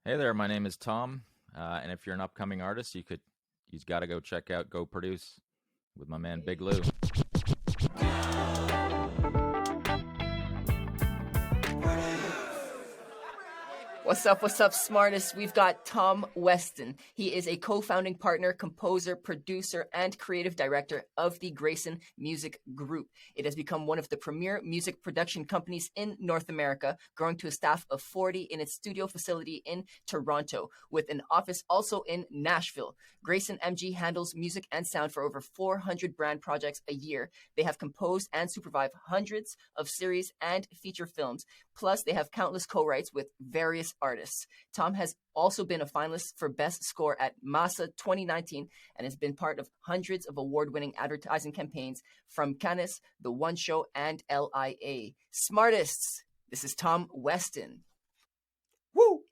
Hey there, my name is Tom, and if you're an upcoming artist, you've got to go check out Go Produce with my man Big Lou. What's up, smartest? We've got Tom Westin. He is a co-founding partner, composer, producer, and creative director of the Grayson Music Group. It has become one of the premier music production companies in North America, growing to a staff of 40 in its studio facility in Toronto, with an office also in Nashville. Grayson MG handles music and sound for over 400 brand projects a year. They have composed and supervised hundreds of series and feature films. Plus, they have countless co-writes with various artists. Tom has also been a finalist for Best Score at Massa 2019 and has been part of hundreds of award-winning advertising campaigns from Cannes, The One Show, and LIA. SmArtists, this is Tom Westin. Woo!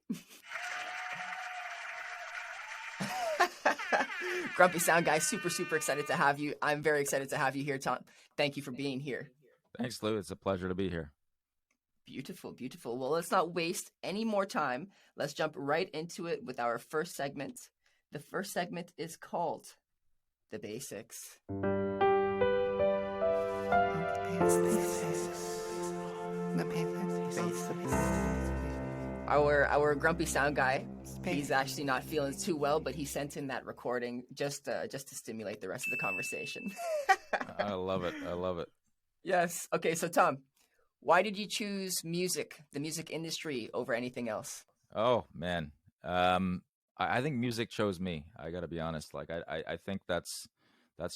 Grumpy Sound Guy, super excited to have you. I'm very excited to have you here, Tom. Thank you for being here. Thanks, Lou. It's a pleasure to be here. Beautiful. Well, let's not waste any more time. Let's jump right into it with our first segment. The first segment is called The Basics. Our grumpy sound guy, he's actually not feeling too well, but he sent in that recording just to stimulate the rest of the conversation. I love it. Yes. Okay, so Tom, why did you choose music, the music industry, over anything else? Oh man, I think music chose me. I got to be honest. Like I think that's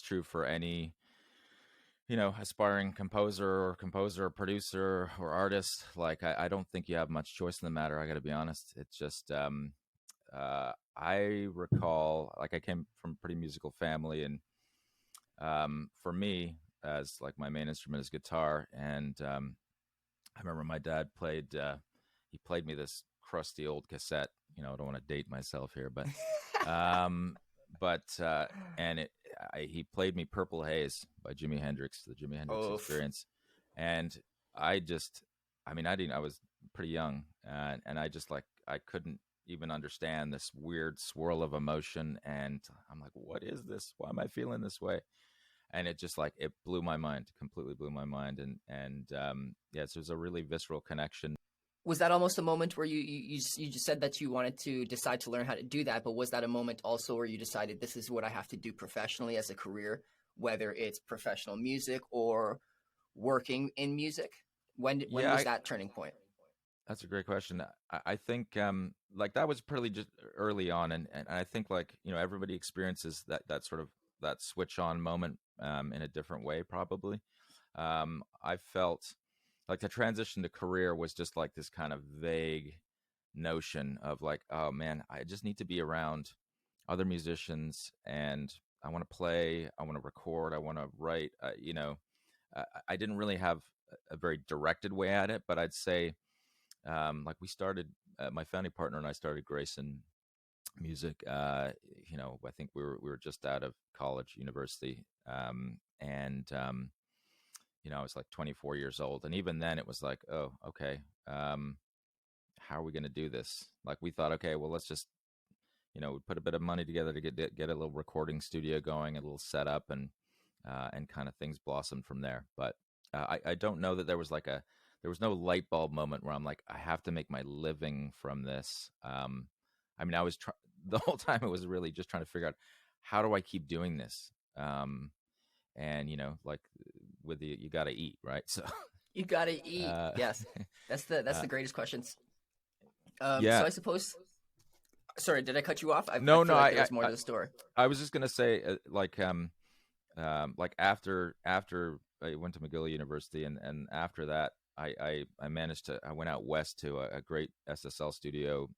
true for any aspiring composer or producer or artist. Like I don't think you have much choice in the matter. I got to be honest. It's just I recall, like, I came from a pretty musical family, and for me, as like my main instrument is guitar, and I remember my dad played me this crusty old cassette. I don't want to date myself here, but he played me Purple Haze by Jimi Hendrix, the Jimi Hendrix Experience. And I was pretty young, and I couldn't even understand this weird swirl of emotion. And I'm like, what is this? Why am I feeling this way? And it just it blew my mind, completely blew my mind. And yes, there's a really visceral connection. Was that almost a moment where you just said that you wanted to decide to learn how to do that, but was that a moment also where you decided this is what I have to do professionally as a career, whether it's professional music or working in music? When was that turning point? That's a great question. I think that was pretty just early on, and I think everybody experiences that sort of that switch on moment in a different way, probably. I felt like the transition to career was just like this kind of vague notion of like, oh man, I just need to be around other musicians, and I want to play, I want to record, I want to write. I didn't really have a very directed way at it, but I'd say we started, my founding partner and I started Grayson Music. I think we were just out of college, university, I was like 24 years old, and even then it was like, oh, okay, how are we going to do this? Like, we thought, okay, well, let's just we put a bit of money together to get a little recording studio going, a little setup, and kind of things blossomed from there. But I don't know that there was no light bulb moment where I'm like, I have to make my living from this. I was the whole time, it was really just trying to figure out, how do I keep doing this? And you got to eat, right? So you got to eat. Yes, that's the greatest questions. So I suppose. Sorry, did I cut you off? No, there's more to the story. I was just gonna say, after I went to McGill University, and after that, I went out west to a great SSL studio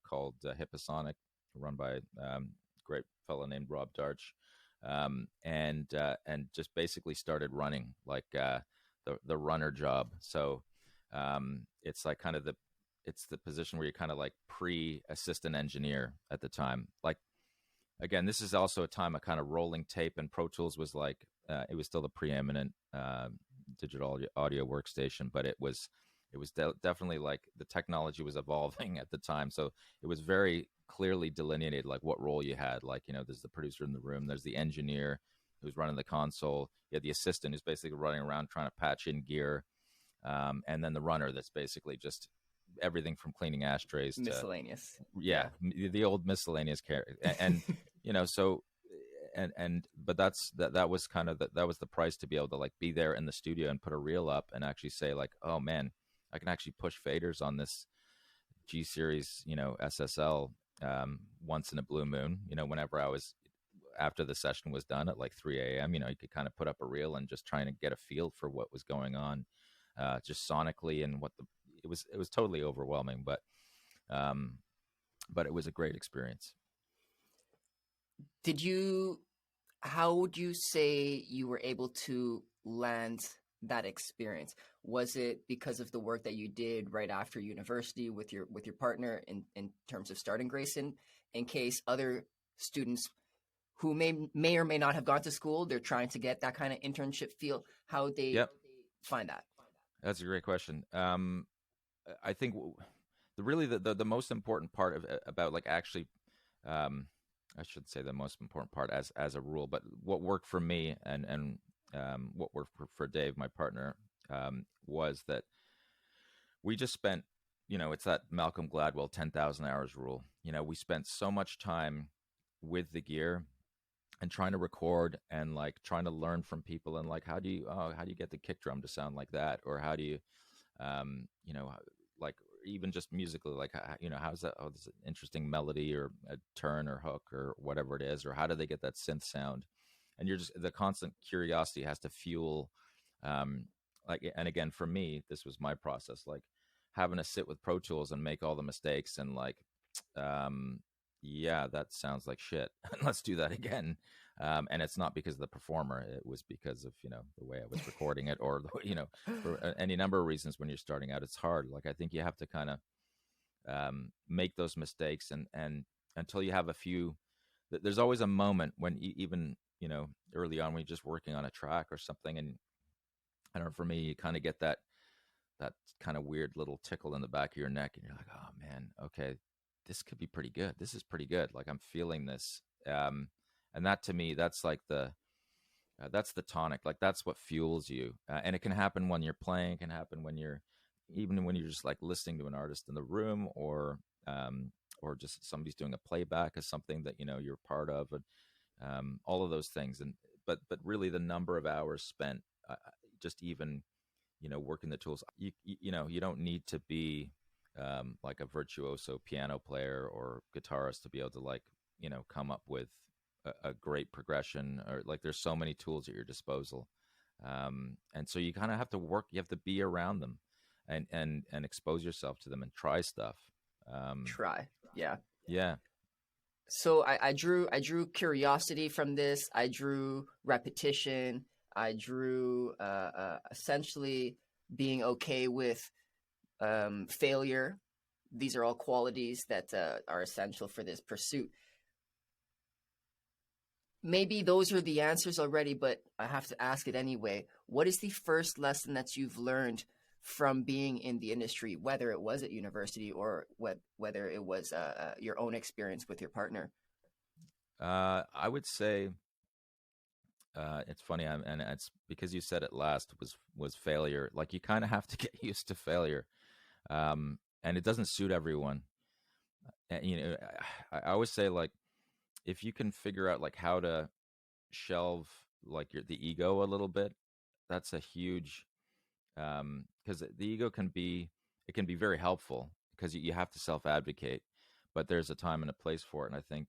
called Hipposonic, run by a great fellow named Rob Darch, and just basically started running the runner job. So it's like kind of it's the position where you're kind of like pre-assistant engineer at the time. Like, again, this is also a time of kind of rolling tape, and Pro Tools was it was still the preeminent digital audio workstation, but it was it was definitely like the technology was evolving at the time, so it was very clearly delineated like what role you had. Like, there's the producer in the room, there's the engineer who's running the console, you had the assistant who's basically running around trying to patch in gear, and then the runner that's basically just everything from cleaning ashtrays to, Miscellaneous. yeah, Yeah. the old miscellaneous character. And so, and but that was kind of that was the price to be able to like be there in the studio and put a reel up and actually say like, oh man, I can actually push faders on this G series, SSL, once in a blue moon. Whenever I was, after the session was done at like 3 a.m., you could kind of put up a reel and just trying to get a feel for what was going on, just sonically, and it was totally overwhelming, um, but it was a great experience. Did you, how would you say you were able to land that experience? Was it because of the work that you did right after university with your partner in terms of starting Grayson? In case other students who may or may not have gone to school, they're trying to get that kind of internship feel, how they Yep, find that? that's a great question. I think really the most important part of about like actually, um, I should say the most important part as a rule, but what worked for me and what worked for Dave, my partner, was that we just spent, it's that Malcolm Gladwell 10,000 hours rule. We spent so much time with the gear and trying to record and like trying to learn from people, and like how do you get the kick drum to sound like that, or how do you, like even just musically, like how's that, oh, there's an interesting melody or a turn or hook or whatever it is, or how do they get that synth sound. And you're just, the constant curiosity has to fuel, um like, and again, for me, this was my process, like having to sit with Pro Tools and make all the mistakes and like, um yeah, that sounds like shit. Let's do that again. And it's not because of the performer, it was because of the way I was recording it, or for any number of reasons. When you're starting out, it's hard. Like, I think you have to kind of, make those mistakes, and until you have a few, there's always a moment when even early on when you're just working on a track or something, and I don't know, for me, you kind of get that kind of weird little tickle in the back of your neck, and you're like, oh man, okay, this could be pretty good, this is pretty good, like I'm feeling this. And that, to me, that's the tonic, like that's what fuels you. And it can happen when you're playing, it can happen when you're, even when you're just like listening to an artist in the room, or just somebody's doing a playback of something that you're part of, and all of those things. And but really, the number of hours spent, just even working the tools, you don't need to be, like a virtuoso piano player or guitarist to be able to like come up with a great progression, or like there's so many tools at your disposal. And so you kind of have to work, you have to be around them, and expose yourself to them and try stuff. um Try. Yeah. yeah. So I drew curiosity from this. I drew repetition. I drew essentially being okay with failure. These are all qualities that are essential for this pursuit. Maybe those are the answers already, but I have to ask it anyway. What is the first lesson that you've learned from being in the industry, whether it was at university or whether it was your own experience with your partner? I would say, it's funny, and it's because you said it last, was failure. Like, you kind of have to get used to failure, and it doesn't suit everyone. And, I always say, like, if you can figure out like how to shelve like the ego a little bit, that's a huge, because the ego can be, it can be very helpful because you have to self advocate, but there's a time and a place for it. And I think,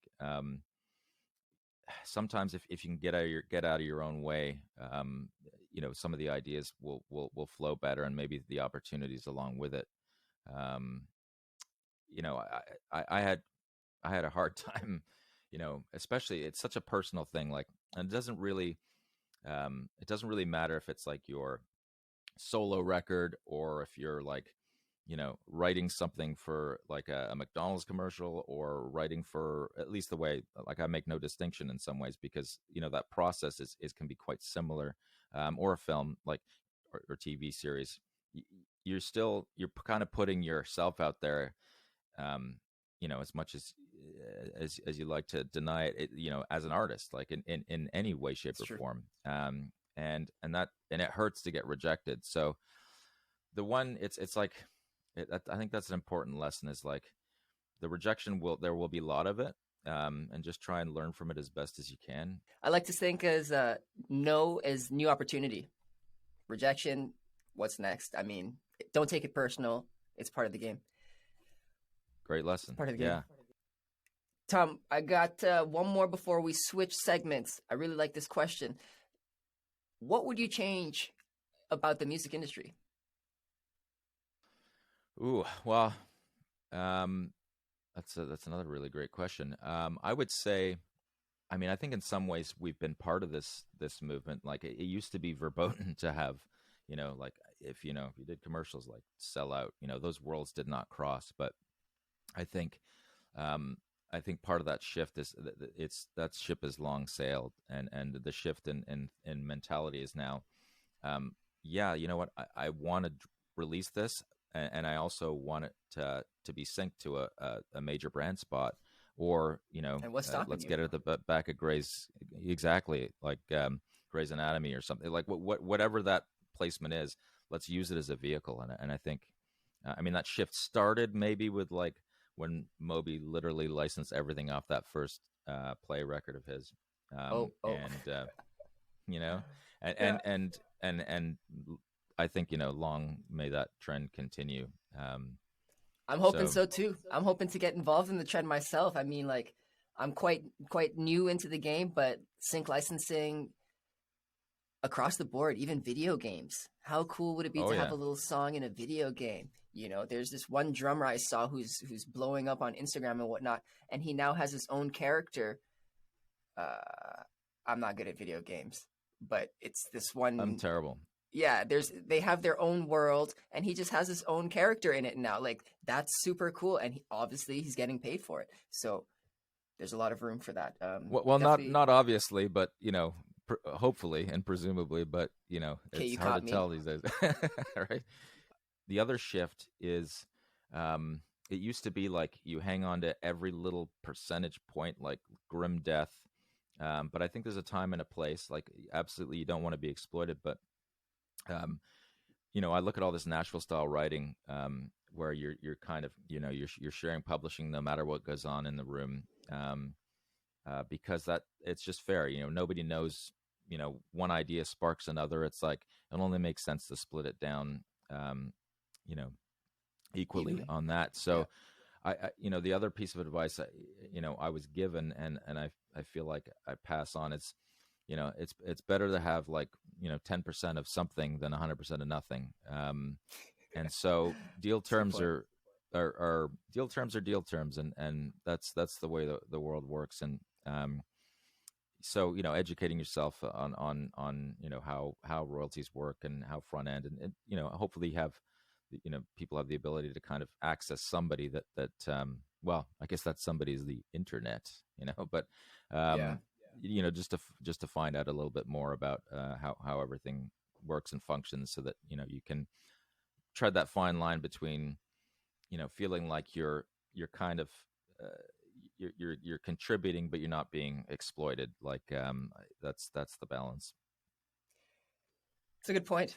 sometimes if you can get out of your own way, some of the ideas will flow better, and maybe the opportunities along with it. um, I had a hard time, especially, it's such a personal thing, like, and it doesn't really matter if it's like your solo record, or if you're like, writing something for like a McDonald's commercial, or writing for, at least the way, like, I make no distinction in some ways, because that process is can be quite similar, or a film, like, or TV series. you're kind of putting yourself out there, as much as you like to deny it, as an artist, like in any way, shape, It's or true. form. And it hurts to get rejected. So the one, it's like, I think that's an important lesson, is like, the rejection there will be a lot of it, and just try and learn from it as best as you can. I like to think as no as new opportunity. Rejection, what's next? I mean, don't take it personal. It's part of the game. Great lesson. Part of the game. Yeah. Tom, I got one more before we switch segments. I really like this question. What would you change about the music industry? Ooh, well, that's another really great question. I would say, I mean, I think in some ways we've been part of this movement. Like, it used to be verboten to have, like, if you did commercials like Sell Out, those worlds did not cross. But I think, part of that shift is that ship is long sailed, and the shift in mentality is now, yeah, you know what, I want to release this, and I also want it to be synced to a major brand spot, or And what's stopping let's you? get it at the back of Grey's, exactly, like Grey's Anatomy or something, like whatever that placement is. Let's use it as a vehicle, and I think, I mean, that shift started maybe with, like, when Moby literally licensed everything off that first play record of his, Oh. and you know, and Yeah. and I think, long may that trend continue. I'm hoping so too. I'm hoping to get involved in the trend myself. I mean, like, I'm quite new into the game, but sync licensing across the board, even video games. How cool would it be to have a little song in a video game? There's this one drummer I saw who's blowing up on Instagram and whatnot, and he now has his own character. I'm not good at video games, but it's this one. I'm terrible. Yeah, they have their own world, and he just has his own character in it now. Like, that's super cool, and obviously he's getting paid for it. So there's a lot of room for that. Well, not obviously, but hopefully and presumably, but it's hard to tell these days, right? The other shift is, it used to be like you hang on to every little percentage point, like grim death. But I think there's a time and a place. Like, absolutely, you don't want to be exploited, but I look at all this Nashville style writing, where you're kind of, you're sharing publishing no matter what goes on in the room, because that it's just fair. Nobody knows. One idea sparks another. It's like, it only makes sense to split it down, equally on that. So, yeah. The other piece of advice I was given, and I feel like I pass on, it's, it's better to have, like, 10% of something than 100% of nothing. And so deal terms are deal terms, and that's the way the world works. And so, educating yourself on how royalties work and how front end, and hopefully have, people have the ability to kind of access somebody that well, I guess that somebody is the internet, but Yeah. just to find out a little bit more about how everything works and functions, so that you can tread that fine line between feeling like you're kind of you're contributing, but you're not being exploited. Like, that's the balance. It's a good point.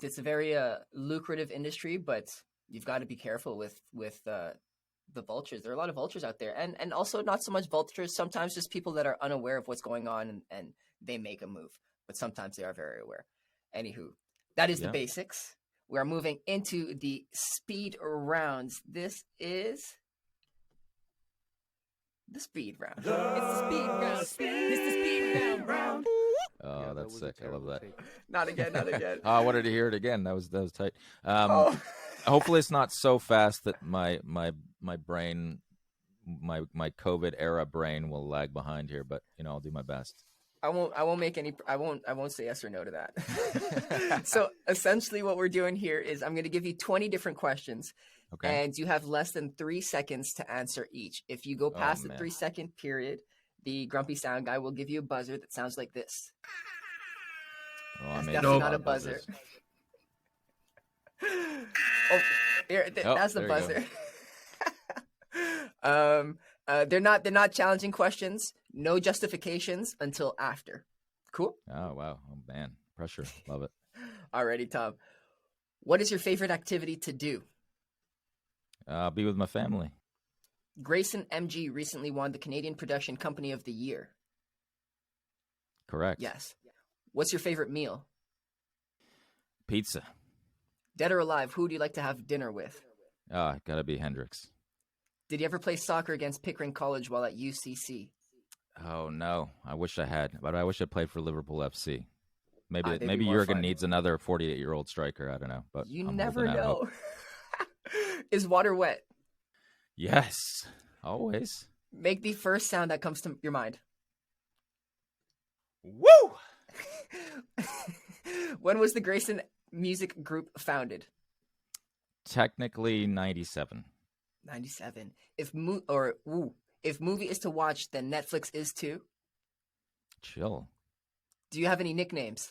It's a very lucrative industry, but you've got to be careful with the vultures. There are a lot of vultures out there, and also not so much vultures. Sometimes just people that are unaware of what's going on, and they make a move. But sometimes they are very aware. Anywho, that is the basics. We are moving into the speed rounds. This is the speed round. It's the speed round. It's the speed round. Oh, yeah, that's sick. I love that. Take. Not again. Oh, I wanted to hear it again. That was tight. Hopefully it's not so fast that my brain, my COVID era brain will lag behind here, but I'll do my best. I won't say yes or no to that. So essentially what we're doing here is I'm going to give you 20 different questions. Okay. And you have less than 3 seconds to answer each. If you go past the 3-second period, the grumpy sound guy will give you a buzzer that sounds like this. Oh, that's definitely not a buzzer. Oh, Oh, that's the there you go. buzzer. They're not challenging questions. No justifications until after. Cool. Oh wow. Oh man, pressure. Love it. Alrighty, Tom. What is your favorite activity to do? Be with my family. Grayson MG recently won the Canadian Production Company of the Year. Correct. Yes. What's your favorite meal? Pizza. Dead or alive, who do you like to have dinner with? Gotta be Hendrix. Did you ever play soccer against Pickering College while at UCC? Oh no, I wish I had, but I wish I played for Liverpool FC. Maybe They'd be maybe more Jurgen fun. needs another 48-year-old striker. I don't know, but You I'm never holding out hope. know. Is water wet? Yes, always. Make the first sound that comes to your mind. Woo! When was the Grayson Music Group founded? Technically 97. 97. If movie is to watch, then Netflix is too. Chill. Do you have any nicknames?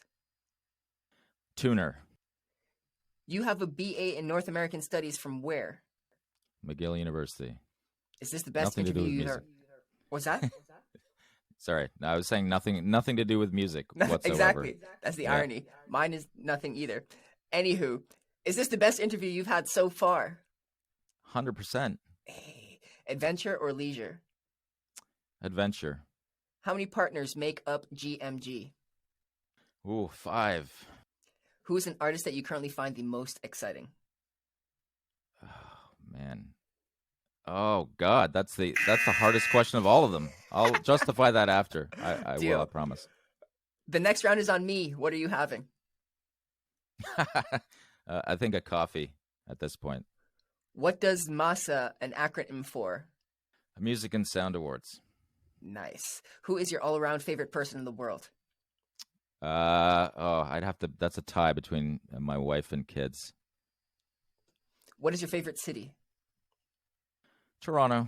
Tuner. You have a BA in North American Studies from where? McGill University. Is this the best Nothing to do interview with you've music. heard? What's that? Sorry, no, I was saying nothing to do with music whatsoever. Exactly. That's the Yeah. irony. Mine is nothing either. Anywho, is this the best interview you've had so far? 100%. Hey, adventure or leisure? Adventure. How many partners make up GMG? Ooh, 5. Who's an artist that you currently find the most exciting? Oh man. Oh God, that's the hardest question of all of them. I'll justify that after. I Deal. will. I promise. The next round is on me. What are you having? I think a coffee at this point. What does MASA an acronym for? Music and Sound Awards. Nice. Who is your all-around favorite person in the world? I'd have to. That's a tie between my wife and kids. What is your favorite city? Toronto.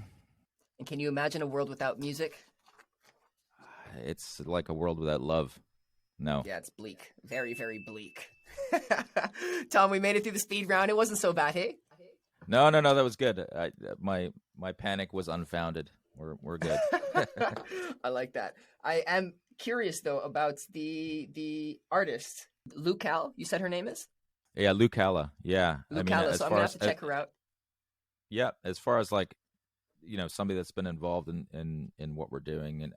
And can you imagine a world without music? It's like a world without love. No. Yeah, it's bleak. Very, very bleak. Tom, we made it through the speed round. It wasn't so bad, hey? No. That was good. My panic was unfounded. We're good. I like that. I am curious though about the artist, Lucale. You said her name is Yeah, Lucala. Yeah, Lucala. as So I'm far gonna as have to check her out. yeah, as far as like, somebody that's been involved in what we're doing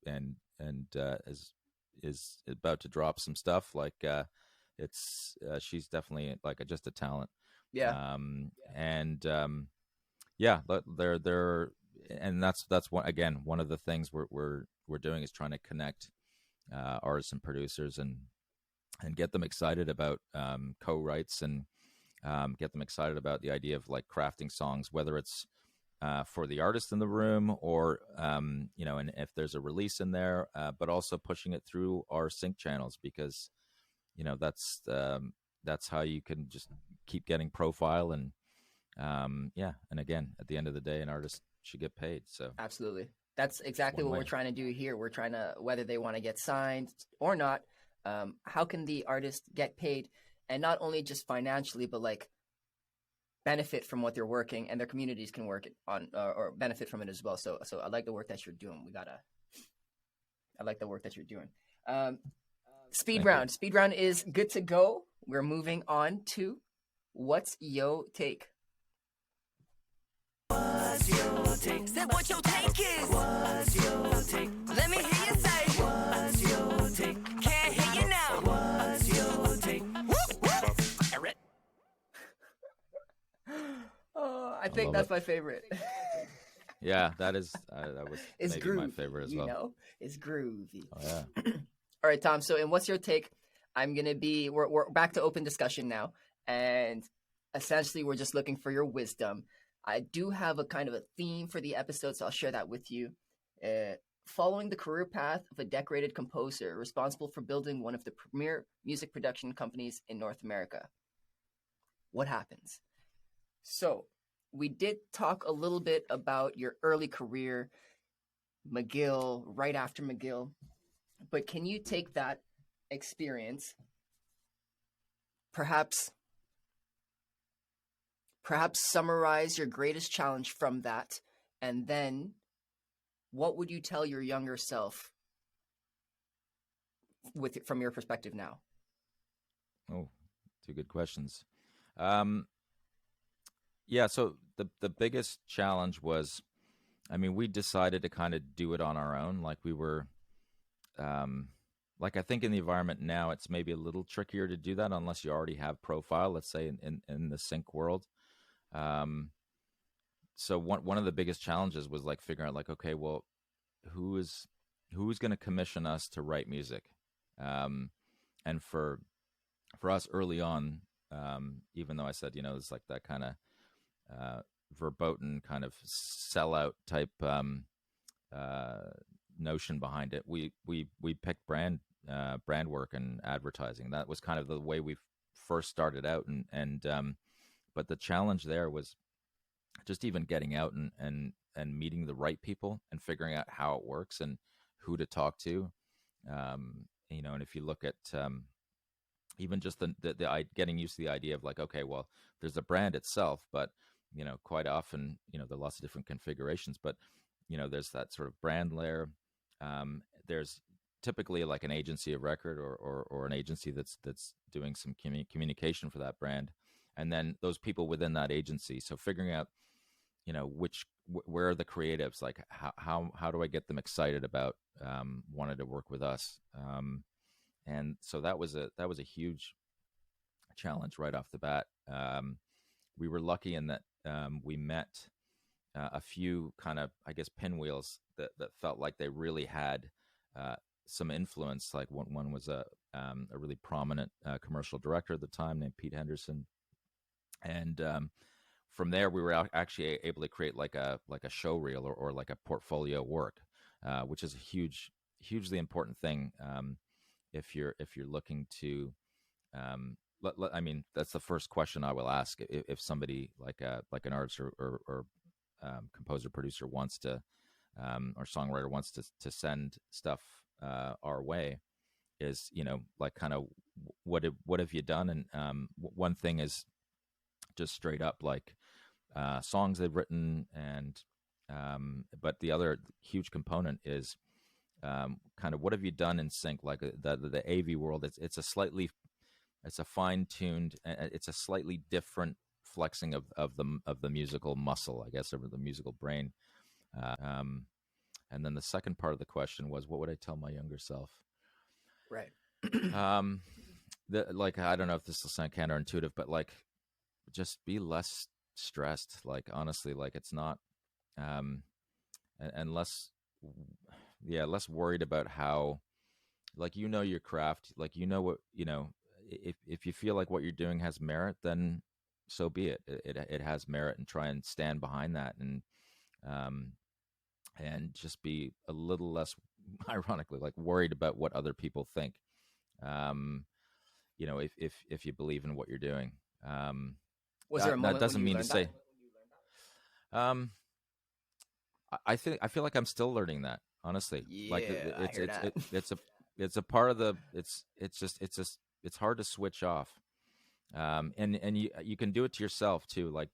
and is about to drop some stuff, like it's she's definitely like just a talent. Yeah, Yeah, but they're and that's one of the things we're doing is trying to connect artists and producers and get them excited about co-writes and get them excited about the idea of like crafting songs, whether it's for the artist in the room or and if there's a release in there, but also pushing it through our sync channels, because that's how you can just keep getting profile and and again, at the end of the day, an artist should get paid. So absolutely. That's exactly what we're trying to do here. We're trying to, whether they want to get signed or not, how can the artist get paid, and not only just financially, but like benefit from what they're working, and their communities can work on or benefit from it as well. So I like the work that you're doing. I like the work that you're doing. Speed round is good to go. We're moving on to what's yo take. What's your take? Say what your take is. What's your take? Let me hear you say. What's your take? Can't hear you now. What's your take? Oh, I think that's my favorite. yeah, that was It's maybe groovy, my favorite as well. It's groovy. Oh yeah. All right, Tom. So, and what's your take? We're back to open discussion now, and essentially we're just looking for your wisdom. I do have a kind of a theme for the episode, so I'll share that with you. Following the career path of a decorated composer responsible for building one of the premier music production companies in North America, what happens? So, we did talk a little bit about your early career, McGill, right after McGill, but can you take that experience, perhaps perhaps summarize your greatest challenge from that, and then what would you tell your younger self from your perspective now? Oh, two good questions. Um, yeah, so the biggest challenge was, I mean, we decided to kind of do it on our own. Like we were, like I think in the environment now, it's maybe a little trickier to do that unless you already have profile. Let's say in the sync world. Um, so one of the biggest challenges was like figuring out like, okay, well, who's going to commission us to write music, and for us early on, even though I said, it's like that kind of verboten kind of sellout type notion behind it. We picked brand work and advertising. That was kind of the way we first started out, and but the challenge there was just even getting out and meeting the right people and figuring out how it works and who to talk to. And if you look at even just the getting used to the idea of like, okay, well, there's a brand itself, but quite often, there are lots of different configurations, but there's that sort of brand layer. There's typically like an agency of record or an agency that's doing some communication for that brand, and then those people within that agency. So figuring out, where are the creatives, like how do I get them excited about wanting to work with us? And so that was a huge challenge right off the bat. We were lucky in that we met a few kind of, I guess, pinwheels that felt like they really had some influence. Like one was a really prominent commercial director at the time named Pete Henderson, and from there we were actually able to create like a show reel or like a portfolio work, which is a hugely important thing. If you're looking to, I mean, that's the first question I will ask if somebody like an artist or composer producer wants to, or songwriter wants to send stuff our way, is like kind of what have you done? And one thing is just straight up like songs they've written, and but the other huge component is kind of what have you done in sync, like the AV world. It's a fine-tuned, it's a slightly different flexing of the musical muscle, I guess, of the musical brain. And then the second part of the question was, what would I tell my younger self? Right. Like, I don't know if this will sound counterintuitive, but like, just be less stressed. Like, honestly, like it's not, and less worried about how, like, your craft, like, what, if you feel like what you're doing has merit, then so be it. It has merit, and try and stand behind that, and just be a little less, ironically, like worried about what other people think. If you believe in what you're doing. Was there a moment that doesn't when you mean to learned say. I feel like I'm still learning that, honestly. Yeah, like I hear that. it's a part of the, it's hard to switch off. And you can do it to yourself too. Like,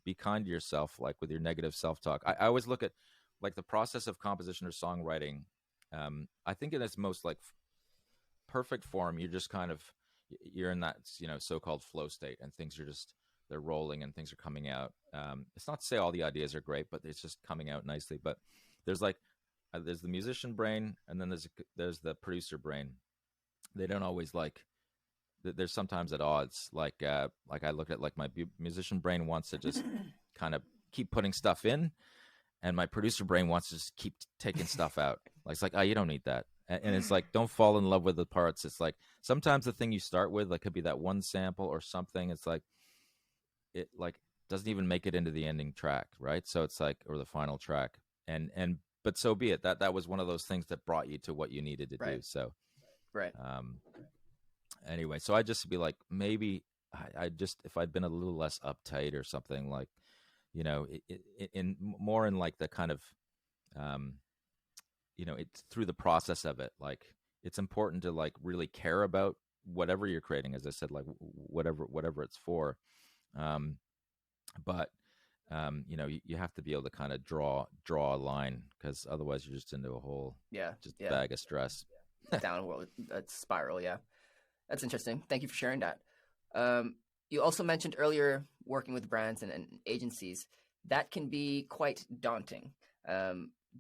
be kind to yourself, like with your negative self-talk. I always look at like the process of composition or songwriting. I think in its most like perfect form, you're in that, so-called flow state, and things are just, they're rolling and things are coming out. It's not to say all the ideas are great, but it's just coming out nicely. But there's like, there's the musician brain, and then there's the producer brain. They don't always like, there's sometimes at odds. Like I look at like my musician brain wants to just kind of keep putting stuff in, and my producer brain wants to just keep taking stuff out. Like, it's like, oh, you don't need that. And it's like, don't fall in love with the parts. It's like, sometimes the thing you start with, like, could be that one sample or something. It's like, it like doesn't even make it into the ending track, right? So it's like, or the final track, but so be it. That was one of those things that brought you to what you needed to do. So right. Anyway, so I just be like, maybe I just, if I'd been a little less uptight or something, like, in more in like the kind of, it's through the process of it. Like, it's important to like really care about whatever you're creating, as I said, like whatever it's for. but you have to be able to kind of draw a line, because otherwise you're just into a whole Yeah, just yeah, bag of stress. downward spiral. Yeah, that's interesting. Thank you for sharing that. Um, you also mentioned earlier working with brands and agencies. That can be quite daunting.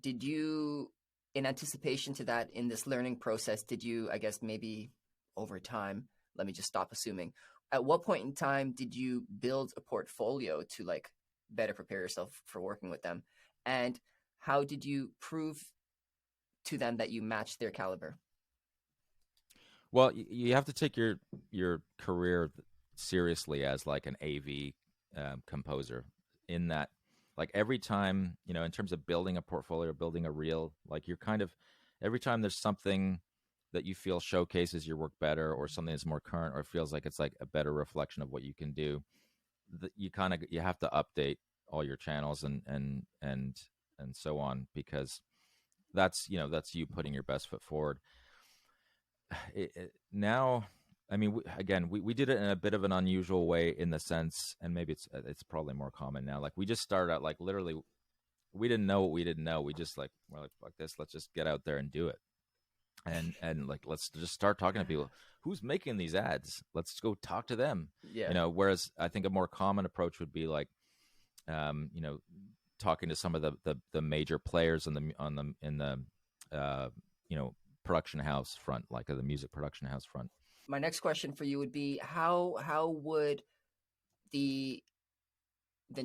Did you, in anticipation to that, in this learning process, did you, I guess, maybe over time, let me just stop assuming, at what point in time did you build a portfolio to like better prepare yourself for working with them? And how did you prove to them that you matched their caliber? Well, you have to take your career seriously as like an AV composer. In that, like every time, in terms of building a portfolio, building a reel, like you're kind of every time there's something that you feel showcases your work better, or something that's more current, or feels like it's like a better reflection of what you can do, you have to update all your channels and so on, because that's you putting your best foot forward. Now, I mean, again, we did it in a bit of an unusual way, in the sense, and maybe it's probably more common now. Like we just started out, like literally, we didn't know what we didn't know. We just like, we're like, fuck this, let's just get out there and do it, and like let's just start talking to people. Who's making these ads? Let's go talk to them. Yeah. Whereas I think a more common approach would be like, talking to some of the major players in the production house front, like the music production house front. My next question for you would be how would the the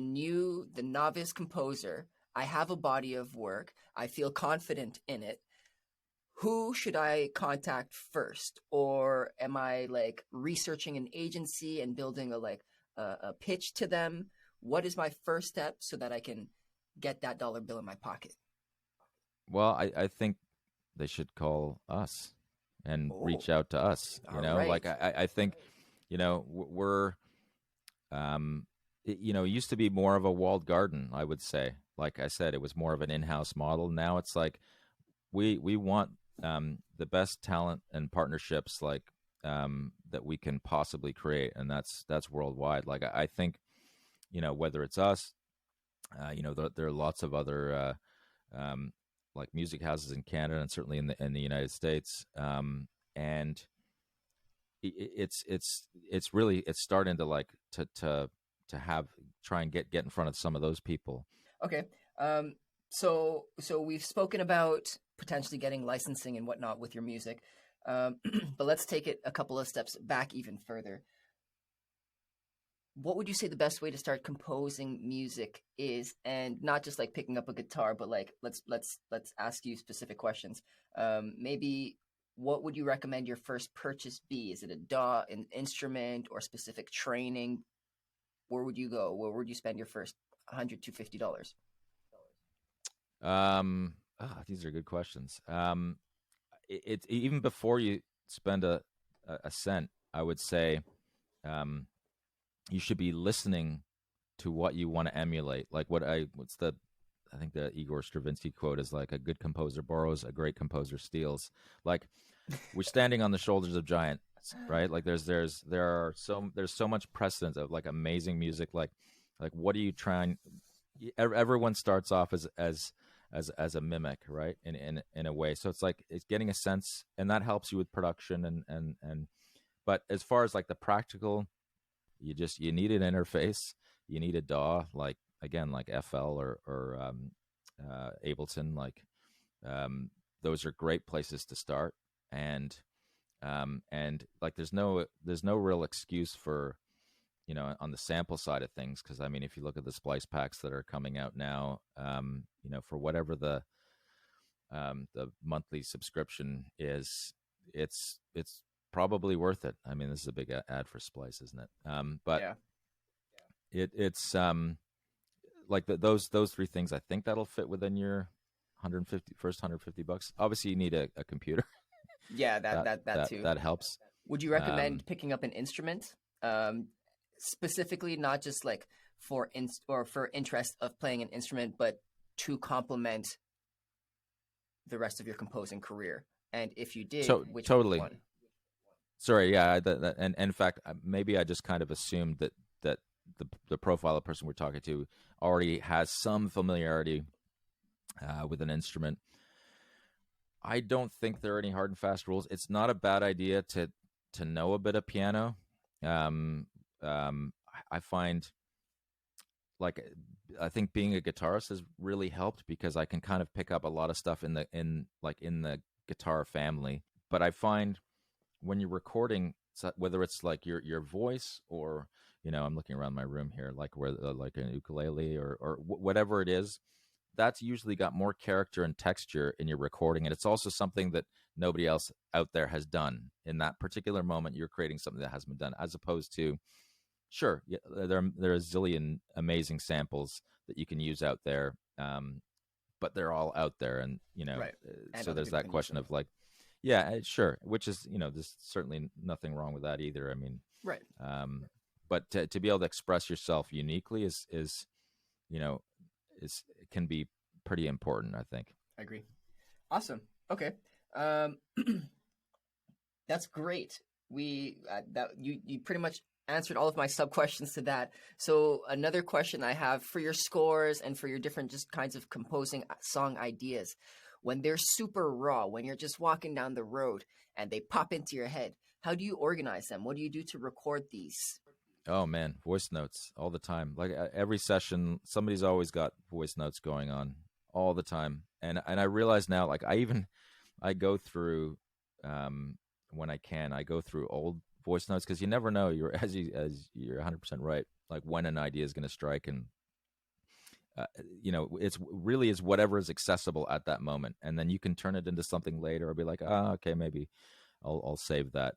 novice composer, I have a body of work, I feel confident in it, who should I contact first? Or am I like researching an agency and building a pitch to them? What is my first step so that I can get that dollar bill in my pocket? Well, I think they should call us and Oh, reach out to us. all right. Like I think, we're, it used to be more of a walled garden, I would say. Like I said, it was more of an in-house model. Now it's like we want the best talent and partnerships, like that we can possibly create, and that's worldwide. Like I think, whether it's us, there are lots of other like music houses in Canada, and certainly in the United States, and it's really starting to like to have try and get in front of some of those people. Okay. So we've spoken about potentially getting licensing and whatnot with your music, but let's take it a couple of steps back even further. What would you say the best way to start composing music is? And not just like picking up a guitar, but like let's ask you specific questions. Maybe what would you recommend your first purchase be? Is it a DAW, an instrument, or specific training? Where would you go? Where would you spend your first $100 to $50? These are good questions. It's even before you spend a cent, I would say, you should be listening to what you want to emulate. Like I think the Igor Stravinsky quote is like, a good composer borrows, a great composer steals. Like we're standing on the shoulders of giants, right? Like there's so much precedent of like amazing music. Like what are you trying? Everyone starts off as a mimic, right? In a way. So it's like, it's getting a sense, and that helps you with production and but as far as like the practical, you need an interface, you need a DAW, like again, like FL or Ableton, like those are great places to start. And like there's no real excuse for, on the sample side of things, because I mean, if you look at the splice packs that are coming out now, for whatever the monthly subscription is, it's probably worth it. I mean, this is a big ad for Splice, isn't it? But Yeah. it's like those three things. I think that'll fit within your $150. Obviously, you need a computer. Yeah, that too. That helps. Would you recommend picking up an instrument, specifically not just like for interest of playing an instrument, but to complement the rest of your composing career? And if you did, which totally. one? Sorry, yeah, and in fact, maybe I just kind of assumed that the profile of the person we're talking to already has some familiarity with an instrument. I don't think there are any hard and fast rules. It's not a bad idea to know a bit of piano. I find, like, I think being a guitarist has really helped because I can kind of pick up a lot of stuff in the guitar family. But I find when you're recording, whether it's like your voice or, I'm looking around my room here, like where like an ukulele or whatever it is, that's usually got more character and texture in your recording. And it's also something that nobody else out there has done. In that particular moment, you're creating something that hasn't been done, as opposed to, sure, yeah, there are a zillion amazing samples that you can use out there, but they're all out there. And, Right. And so other there's people that can use question them. of like, yeah, sure, which is, there's certainly nothing wrong with that either. I mean, Right. but to be able to express yourself uniquely is it can be pretty important, I think. I agree. Awesome. Okay. That's great. We that you pretty much answered all of my sub questions to that. So another question I have for your scores and for your different just kinds of composing song ideas, when they're super raw, when you're just walking down the road and they pop into your head, how do you organize them? What do you do to record these? Oh man, voice notes all the time. Like every session, somebody's always got voice notes going on all the time. And I realize now, like I go through, when I can, I go through old voice notes, because you never know. As you're 100% right. Like when an idea is going to strike, and it's really is whatever is accessible at that moment, and then you can turn it into something later, or be like, okay, maybe I'll save that,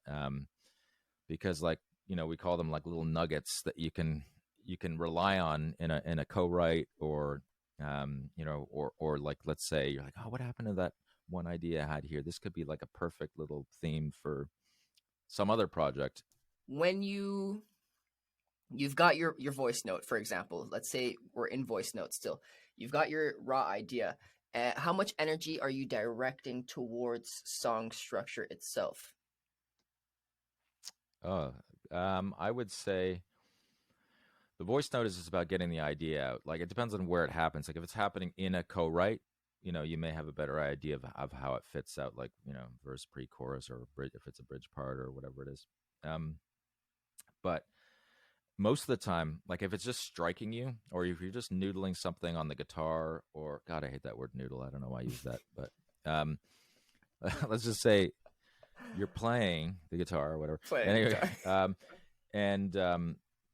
because like we call them like little nuggets that you can rely on in a co-write, or or like, let's say you're like, oh, what happened to that one idea I had here? This could be like a perfect little theme for some other project. When you've got your voice note, for example, let's say we're in voice note still, you've got your raw idea. How much energy are you directing towards song structure itself? I would say the voice note is just about getting the idea out. Like, it depends on where it happens. Like, if it's happening in a co-write, you may have a better idea of how it fits out, like, verse, pre-chorus, or bridge, if it's a bridge part or whatever it is. But most of the time, like if it's just striking you, or if you're just noodling something on the guitar, or God, I hate that word noodle. I don't know why I use that, but let's just say you're playing the guitar or whatever. Anyway,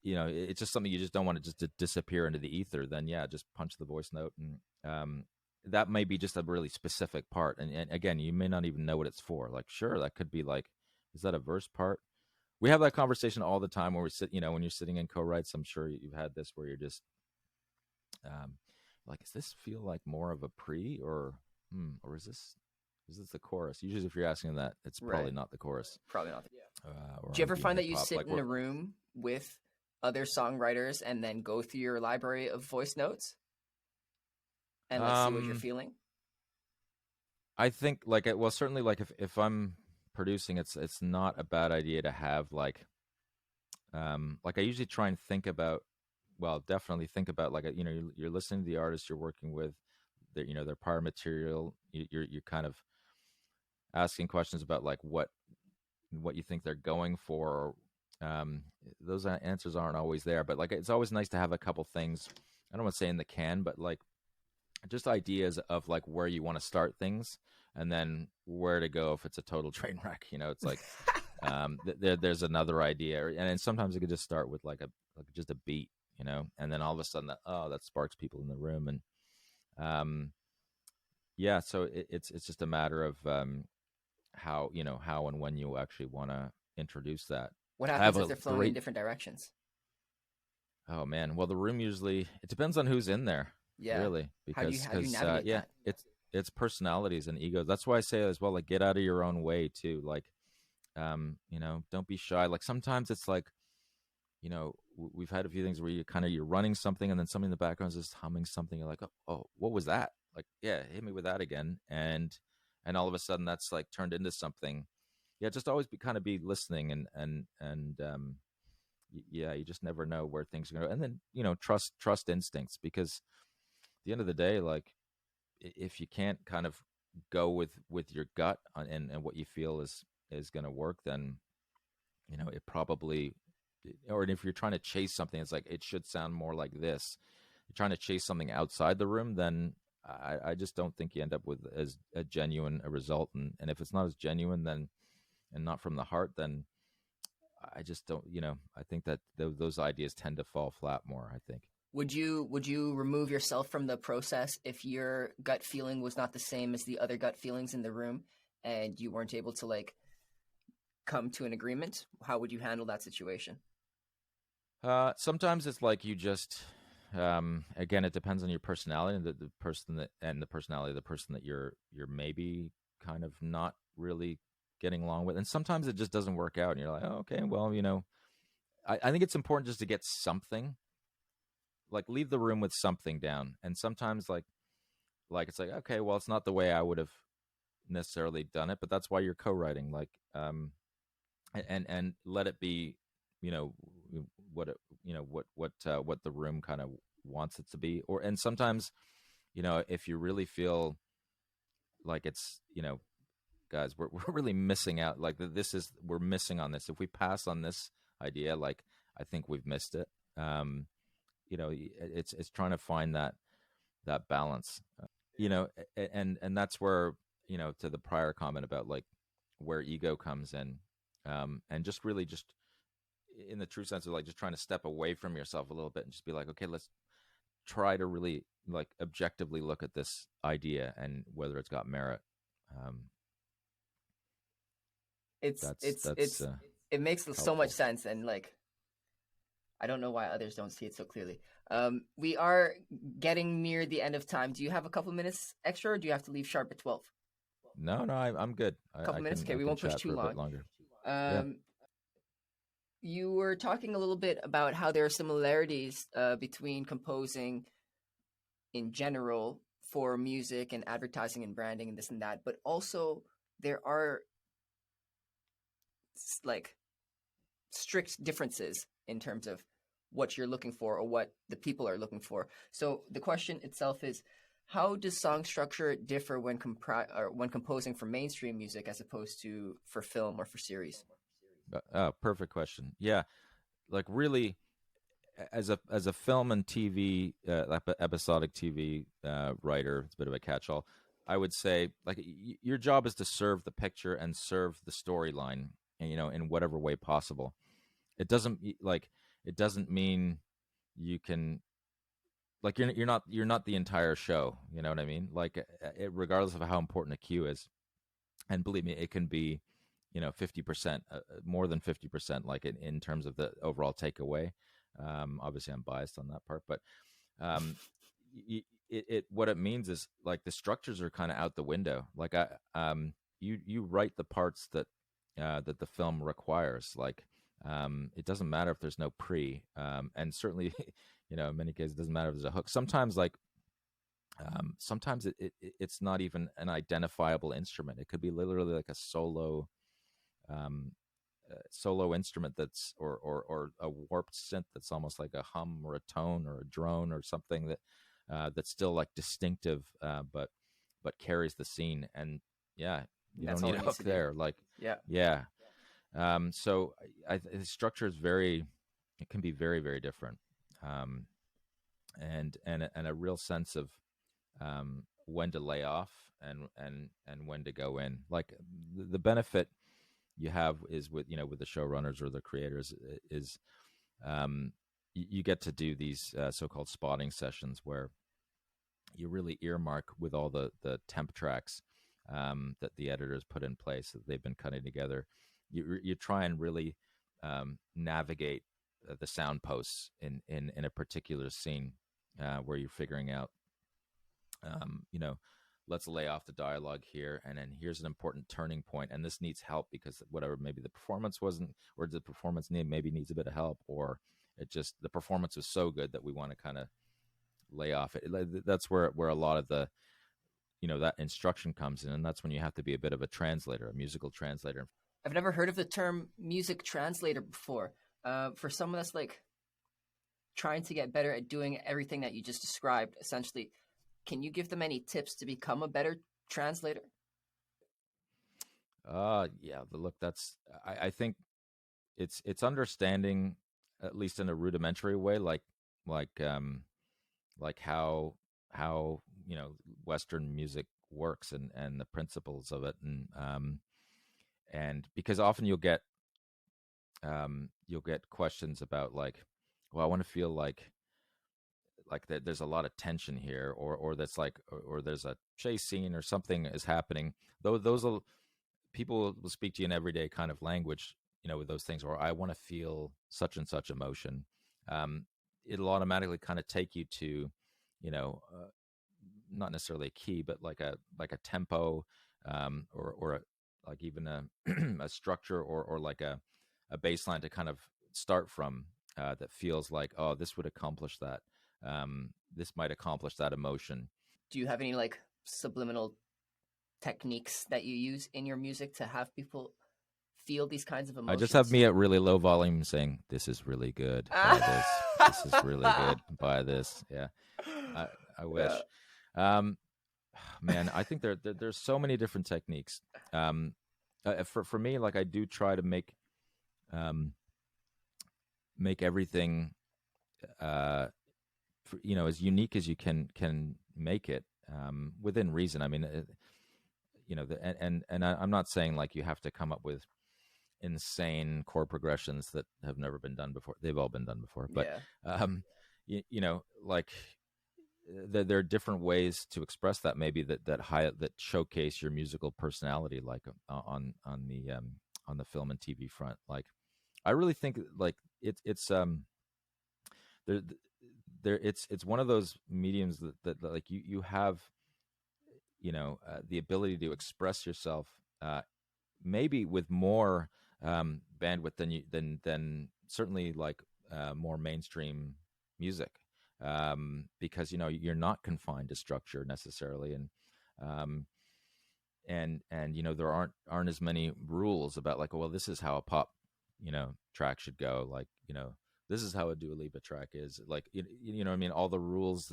it's just something you just don't want it just to disappear into the ether. Then yeah, just punch the voice note, and that may be just a really specific part. And again, you may not even know what it's for. Like, sure, that could be like, is that a verse part? We have that conversation all the time when we're when you're sitting in co-writes. I'm sure you've had this where you're just like, does this feel like more of a pre, or is this the chorus? Usually, if you're asking that, it's probably not the chorus. Probably not. Do you ever find that you sit in a room with other songwriters and then go through your library of voice notes and let's see what you're feeling? I think certainly like if I'm producing, it's not a bad idea to have like I usually try and think about, definitely think about like you're listening to the artist you're working with, their prior material. You're kind of asking questions about like what you think they're going for. Those answers aren't always there, but like it's always nice to have a couple things. I don't want to say in the can, but like just ideas of like where you want to start things, and then where to go if it's a total train wreck. It's like there's another idea, and then sometimes it could just start with like just a beat, and then all of a sudden that sparks people in the room, and so it's just a matter of how and when you actually want to introduce that. What happens if they're flowing in different directions? Oh man, well the room usually, it depends on who's in there. Yeah, really, because how do you navigate that? It's personalities and egos. That's why I say as well, like, get out of your own way too. Like, don't be shy. Like sometimes it's like, we've had a few things where you're running something, and then somebody in the background is just humming something. You're like, oh, what was that? Like, yeah, hit me with that again, and all of a sudden that's like turned into something. Yeah, just always be listening, and yeah, you just never know where things are going to. And then trust instincts, because at the end of the day, like if you can't kind of go with your gut and what you feel is going to work, then it probably, or if you're trying to chase something, it's like it should sound more like this. You're trying to chase something outside the room, then I just don't think you end up with as a genuine a result. And if it's not as genuine, then and not from the heart, then I just don't. I think that those ideas tend to fall flat more, I think. Would you remove yourself from the process if your gut feeling was not the same as the other gut feelings in the room, and you weren't able to like come to an agreement? How would you handle that situation? Sometimes it's like you just, again, it depends on your personality and the person the personality of the person that you're maybe kind of not really getting along with, and sometimes it just doesn't work out, and you're like, oh, okay, well, I think it's important just to get something, like leave the room with something down, and sometimes like it's like, okay, well, it's not the way I would have necessarily done it, but that's why you're co-writing, like, and let it be, you know, what it, what the room kind of wants it to be, and sometimes, if you really feel like it's, guys, we're really missing out, like we're missing on this. If we pass on this idea, like, I think we've missed it. It's trying to find that balance, and that's where, to the prior comment about like where ego comes in, and just really just in the true sense of like just trying to step away from yourself a little bit and just be like, okay, let's try to really like objectively look at this idea and whether it's got merit. It's That's it's that's it's it makes so helpful. much sense, and like I don't know why others don't see it so clearly. We are getting near the end of time. Do you have a couple minutes extra, or do you have to leave sharp at 12? No, I'm good. A couple minutes? Okay, I we can won't push chat too for a bit long. longer. Yeah. Um, you were talking a little bit about how there are similarities between composing in general for music and advertising and branding and this and that, but also there are like strict differences in terms of what you're looking for or what the people are looking for. So the question itself is, how does song structure differ when when composing for mainstream music as opposed to for film or for series? Perfect question. Yeah, like really, as a film and TV, episodic TV writer, it's a bit of a catch-all. I would say, like, your job is to serve the picture and serve the storyline, and in whatever way possible. It doesn't it doesn't mean you can, like, you're not the entire show. You know what I mean? Like, regardless of how important a cue is, and believe me, it can be 50%, more than 50%, like in terms of the overall takeaway. Obviously I'm biased on that part, but um what it means is like the structures are kind of out the window. Like, you write the parts that the film requires. Like, it doesn't matter if there's no and certainly in many cases it doesn't matter if there's a hook. Sometimes, like, sometimes it's not even an identifiable instrument. It could be literally like a solo instrument or a warped synth that's almost like a hum or a tone or a drone or something that's still like distinctive, but carries the scene. And yeah, you That's don't all need it a needs hook to do. there. Like, Yeah. yeah. So the structure is it can be very, very different, and a real sense of when to lay off and when to go in. Like, the benefit you have is with the showrunners or the creators is, you get to do these so-called spotting sessions where you really earmark with all the temp tracks that the editors put in place that they've been cutting together. You try and really navigate the sound posts in a particular scene, where you're figuring out, you know, let's lay off the dialogue here, and then here's an important turning point, and this needs help because whatever, maybe the performance wasn't, or the performance maybe needs a bit of help, or the performance was so good that we want to kind of lay off it. That's where a lot of the, that instruction comes in, and that's when you have to be a bit of a translator, a musical translator. I've never heard of the term music translator before. for someone that's like trying to get better at doing everything that you just described, essentially, can you give them any tips to become a better translator? Yeah. Look, I think it's understanding, at least in a rudimentary way, like um like how Western music works, and the principles of it, and because often you'll get questions about, like, well, I want to feel like that there's a lot of tension here, or that's like, or there's a chase scene or something is happening. Though those will People will speak to you in everyday kind of language, with those things, or I want to feel such and such emotion. It'll automatically kind of take you to, you know, uh, not necessarily a key, but like a tempo, like even a a structure, or like a bass line to kind of start from, that feels like, oh, this would accomplish that. This might accomplish that emotion. Do you have any like subliminal techniques that you use in your music to have people feel these kinds of I just have emotions? me at really low volume saying, "This is really good. Buy this. This is really good. Buy this." Yeah, I wish. Um, Man, I think there's so many different techniques. For me, like, I do try to um, make everything, as unique as you can make it, within reason. I mean, I'm not saying like you have to come up with insane chord progressions that have never been done before. They've all been done before, but Yeah. like, there are different ways to express that, maybe that showcase your musical personality, like, on the film and TV front. Like, I really think, like, it's there it's one of those mediums that like you have, the ability to express yourself, maybe with more bandwidth than certainly, like, more mainstream music, because you're not confined to structure necessarily, um, and there aren't as many rules about, like, well, this is how a pop track should go, like, this is how a Dua Lipa track is, like, what I mean, all the rules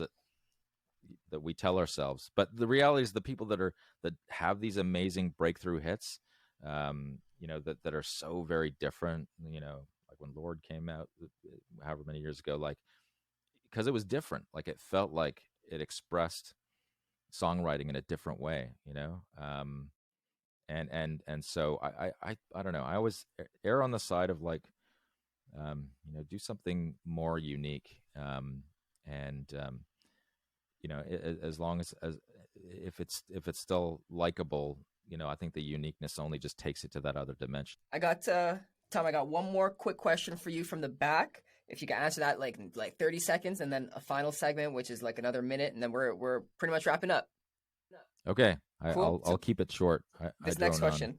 that we tell ourselves. But the reality is, the people that have these amazing breakthrough hits, that are so very different, like when Lord came out, however many years ago, like, because it was different, like, it felt like it expressed songwriting in a different way, and so I don't know, I always err on the side of, like, do something more unique, and as long as if it's still likable, I think the uniqueness only just takes it to that other dimension. I got Tom, I got one more quick question for you from the back. If you can answer that like 30 seconds, and then a final segment, which is like another minute, and then we're pretty much wrapping up. Okay, Cool. I'll keep it short. This next question.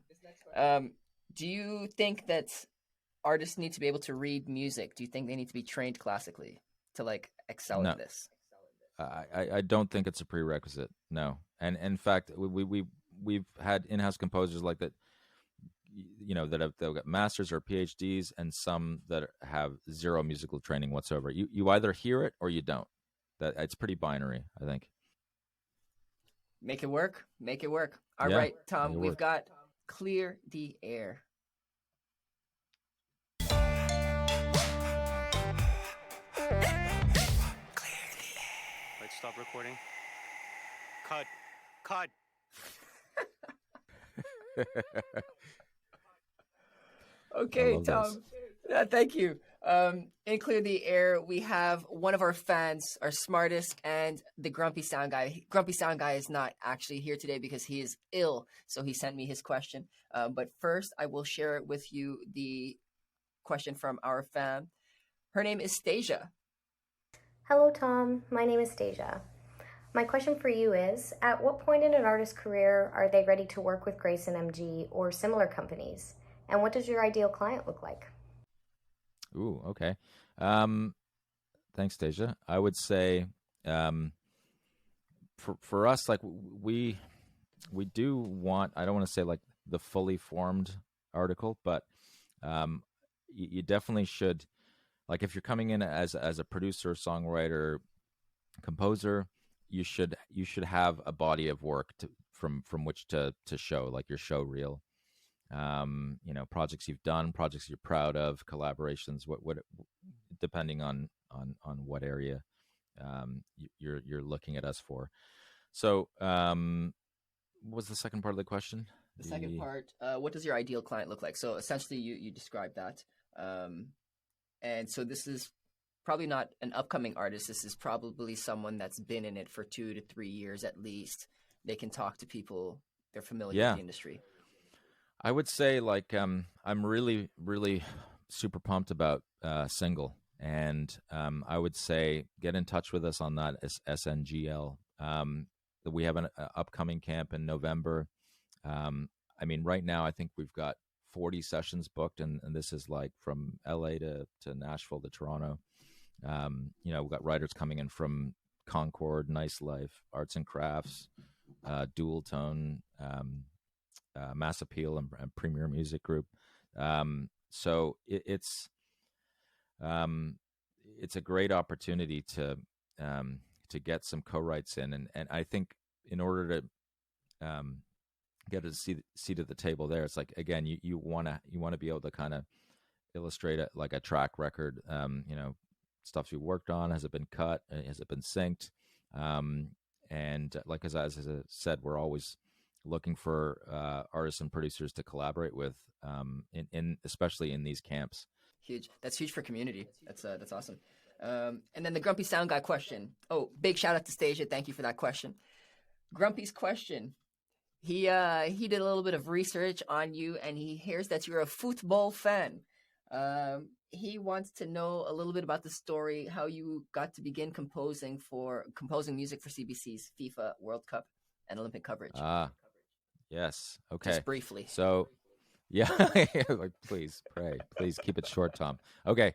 Do you think that artists need to be able to read music? Do you think they need to be trained classically to like excel No. at this? I don't think it's a prerequisite. No, and in fact, we've had in-house composers like that, they've got masters or PhDs, and some that have zero musical training whatsoever. You either hear it or you don't. That it's pretty binary, I think. Make it work. Make it work. All Yeah, right, Tom, make it we've work. got Clear the Air. Let's stop recording. Cut. Cut. Okay, love Tom. those. Yeah, thank you. In Clear the Air, we have one of our fans, our smartest, and the Grumpy Sound Guy. Grumpy Sound Guy is not actually here today because he is ill, so he sent me his question. But first, I will share it with you, the question from our fan. Her name is Stasia. Hello, Tom. My name is Stasia. My question for you is, at what point in an artist's career are they ready to work with Grayson MG or similar companies? And what does your ideal client look like? Ooh, okay. Thanks, Deja. I would say, for us, like, we do want, I don't want to say like the fully formed article, but you definitely should, like, if you're coming in as a producer, songwriter, composer, you should have a body of work from which to show, like your show reel. Projects you've done, projects you're proud of, collaborations, what depending on what area you're looking at us for. So, what was the second part of the question? The second part, what does your ideal client look like? So essentially, you described that, and so this is probably not an upcoming artist. This is probably someone that's been in it for 2 to 3 years at least. They can talk to people. They're familiar with the industry. I would say, like, I'm really, really super pumped about Single, and I would say get in touch with us on that SNGL. We have an upcoming camp in November. I mean, right now I think we've got 40 sessions booked, and this is like from LA to Nashville to Toronto. We've got writers coming in from Concord, Nice Life, Arts and Crafts, Dual Tone, Mass Appeal, and Premier Music Group. So it's a great opportunity to get some co-writes in, and I think in order to get a seat at the table there, it's like, again, you want to be able to kind of illustrate it like a track record. Stuff you worked on, has it been cut, has it been synced, and like as I said, we're always looking for artists and producers to collaborate with, in especially in these camps. Huge. That's huge for community. That's awesome. And then the Grumpy Sound Guy question. Oh, big shout out to Stasia. Thank you for that question. Grumpy's question. He did a little bit of research on you, and he hears that you're a football fan. He wants to know a little bit about the story, how you got to begin composing music for CBC's FIFA World Cup and Olympic coverage. Yes. Okay. Just briefly. So, yeah, like, please keep it short, Tom. Okay.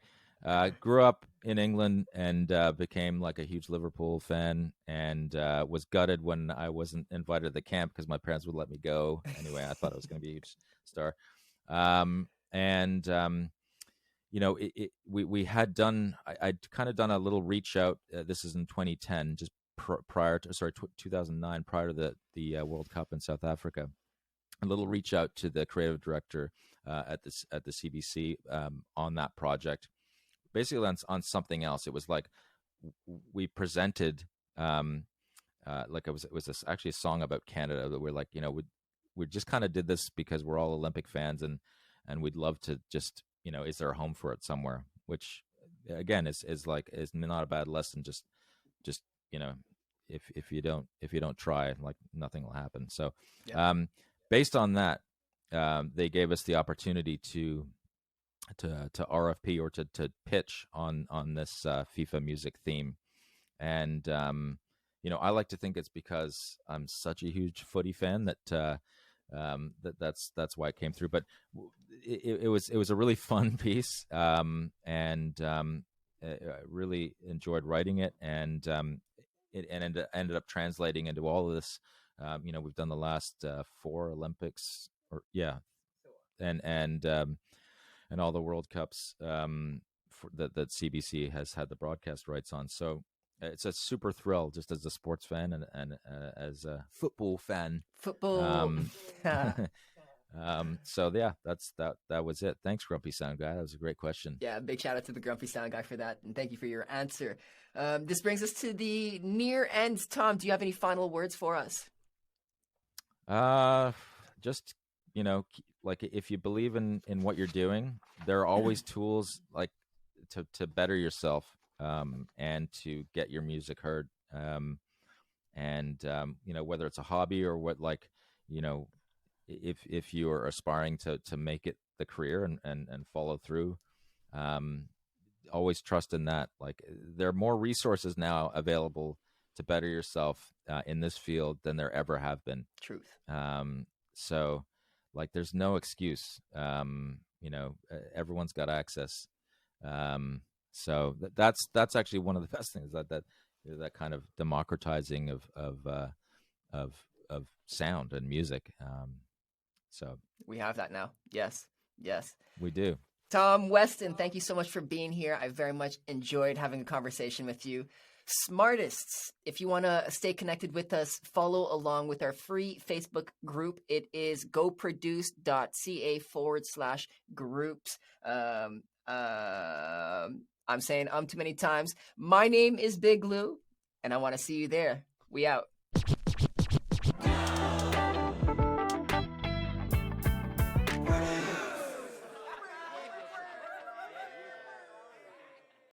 Grew up in England and became like a huge Liverpool fan, and was gutted when I wasn't invited to the camp because my parents would let me go. Anyway, I thought I was going to be a huge star. We had done, I'd kind of done a little reach out. This is in 2010, just prior to 2009, prior to the World Cup in South Africa. A little reach out to the creative director at the CBC on that project, basically on something else. It was like we presented like it was actually a song about Canada that we're like, we just kind of did this because we're all Olympic fans, and we'd love to just, is there a home for it somewhere? Which again is not a bad lesson. Just if you don't try, like, nothing will happen. So based on that, they gave us the opportunity to RFP or to pitch on this FIFA music theme. And I like to think it's because I'm such a huge footy fan that that's why it came through. But it was a really fun piece, and I really enjoyed writing it, and it ended up translating into all of this. We've done the last 4 Olympics, and all the World Cups that CBC has had the broadcast rights on. So it's a super thrill, just as a sports fan and as a football fan. So yeah, that was it. Thanks, Grumpy Sound Guy. That was a great question. Yeah, big shout out to the Grumpy Sound Guy for that, and thank you for your answer. This brings us to the near end. Tom, do you have any final words for us? Just, like, if you believe in what you're doing, there are always tools like to better yourself, and to get your music heard. Whether it's a hobby or what, like, if you are aspiring to make it the career and follow through, always trust in that. Like, there are more resources now available to better yourself in this field than there ever have been. Truth. So, like, there's no excuse. Everyone's got access. So that's actually one of the best things, that kind of democratizing of sound and music. So we have that now. Yes, we do. Tom Westin, thank you so much for being here. I very much enjoyed having a conversation with you. SmArtists, if you want to stay connected with us, follow along with our free Facebook group. It is goproduce.ca/groups. I'm saying too many times. My name is Big Lou, and I want to see you there. We out.